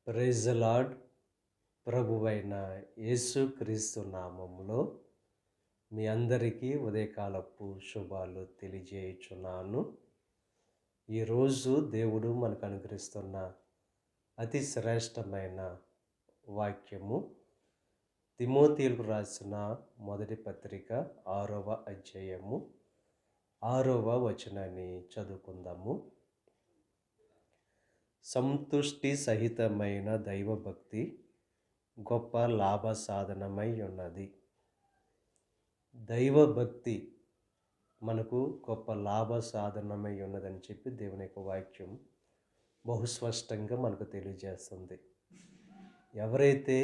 Praise the lord. ప్రభువైన యేసుక్రీస్తు నామములో మీ అందరికీ ఉదయకాలపు శుభాలు తెలియజేయుచున్నాను. ఈరోజు దేవుడు మనకు అనుగ్రహిస్తున్న అతి శ్రేష్టమైన వాక్యము తిమోథీయులకు రాసిన మొదటి పత్రిక 6వ అధ్యాయము 6వ వచనాన్ని చదువుకుందాము. సంతుష్టి సహితమైన దైవభక్తి గొప్ప లాభ సాధనమై ఉన్నది. దైవభక్తి మనకు గొప్ప లాభ సాధనమై ఉన్నదని చెప్పి దేవుని యొక్క వాక్యం బహుస్పష్టంగా మనకు తెలియజేస్తుంది. ఎవరైతే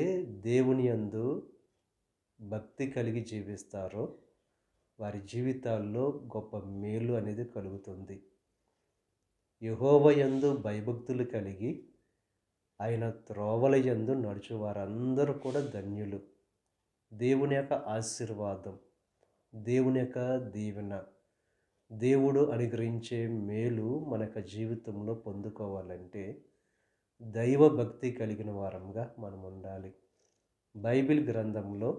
దేవుని యందు భక్తి కలిగి జీవిస్తారో వారి జీవితాల్లో గొప్ప మేలు అనేది కలుగుతుంది. యెహోవా యందు భయభక్తులు కలిగి ఆయన త్రోవల యందు నడుచు వారందరూ కూడా ధన్యులు. దేవుని యొక్క ఆశీర్వాదం, దేవుని యొక్క దీవెన, దేవుడు అనుగ్రహించే మేలు మన యొక్క జీవితంలో పొందుకోవాలంటే దైవభక్తి కలిగిన వారంగా మనం ఉండాలి. బైబిల్ గ్రంథంలో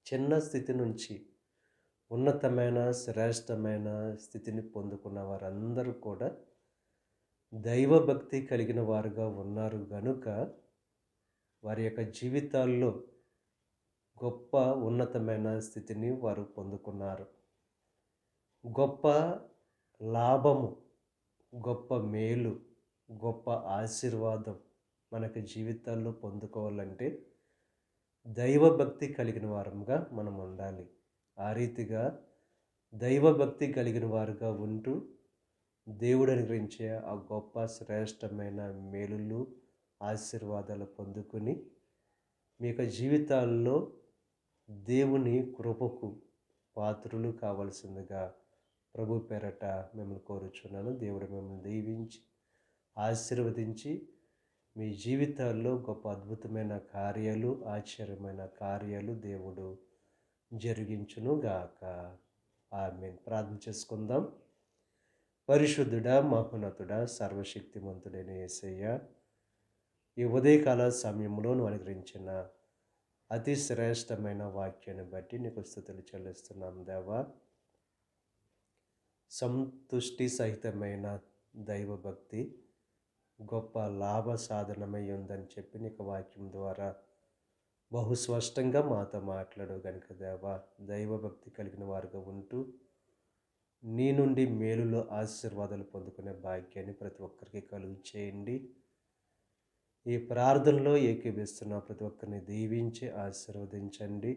చిన్న స్థితి నుంచి ఉన్నతమైన శ్రేష్టమైన స్థితిని పొందుకున్న వారందరూ కూడా దైవభక్తి కలిగిన వారుగా ఉన్నారు గనుక వారి యొక్క జీవితాల్లో గొప్ప ఉన్నతమైన స్థితిని వారు పొందుకున్నారు. గొప్ప లాభము, గొప్ప మేలు, గొప్ప ఆశీర్వాదం మనకు జీవితాల్లో పొందుకోవాలంటే దైవభక్తి కలిగిన వారంగా మనం ఉండాలి. ఆ రీతిగా దైవభక్తి కలిగిన వారుగా ఉంటూ దేవుడు అనుగ్రహించే ఆ గొప్ప శ్రేష్టమైన మేలులు ఆశీర్వాదాలు పొందుకొని మీ యొక్క జీవితాల్లో దేవుని కృపకు పాత్రులు కావాల్సిందిగా ప్రభు పేరట మిమ్మల్ని కోరుచున్నాను. దేవుడు మిమ్మల్ని దీవించి ఆశీర్వదించి మీ జీవితాల్లో గొప్ప అద్భుతమైన కార్యాలు, ఆశ్చర్యమైన కార్యాలు దేవుడు జరిగించును గాక. ఆమేన్. ప్రార్థన చేసుకుందాం. పరిశుద్ధుడా, మహోన్నతుడా, సర్వశక్తిమంతుడైన యేసయ్య, ఈ ఉదయకాల సమయంలో నువ్వు అనుగ్రహించిన అతి శ్రేష్టమైన వాక్యాన్ని బట్టి నీకు స్తుతులు చెల్లిస్తున్నాం దేవా. సంతుష్టి సహితమైన దైవభక్తి గొప్ప లాభ సాధనమై ఉందని చెప్పి నీకు వాక్యం ద్వారా బహుస్పష్టంగా మాతో మాట్లాడు గనుక దేవా, దైవభక్తి కలిగిన వారుగా ఉంటూ నీ నుండి మేలులో ఆశీర్వాదాలు పొందుకునే భాగ్యాన్ని ప్రతి ఒక్కరికి కలుగు చేయండి. ఈ ప్రార్థనలో ఏకీభిస్తున్న ప్రతి ఒక్కరిని దీవించి ఆశీర్వదించండి.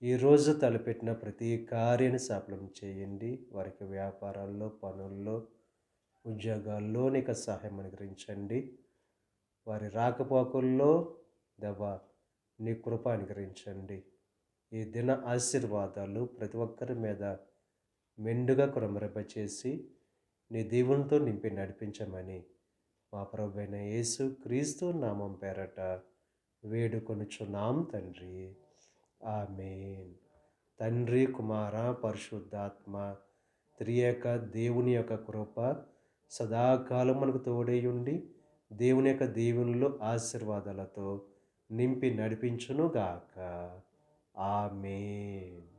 ఈరోజు తలపెట్టిన ప్రతి కార్యాన్ని సఫలం చేయండి. వారికి వ్యాపారాల్లో, పనుల్లో, ఉద్యోగాల్లో నీకు సహాయం అనుగ్రహించండి. వారి రాకపోకల్లో దేవా నీ కృప అనుగ్రహించండి. ఈ దిన ఆశీర్వాదాలు ప్రతి ఒక్కరి మీద మెండుగా కురమరింపచేసి నీ దేవునితో నింపి నడిపించమని మా ప్రభువైన యేసుక్రీస్తు నామం పేరట వేడుకొనుచున్నాం తండ్రి. ఆమేన్. తండ్రి, కుమార, పరిశుద్ధాత్మ త్రియేక దేవుని యొక్క కృప సదాకాలం మనకు తోడై ఉండి దేవుని యొక్క దీవెనలు ఆశీర్వాదాలతో నింపి నడిపించును గాక. ఆమేన్.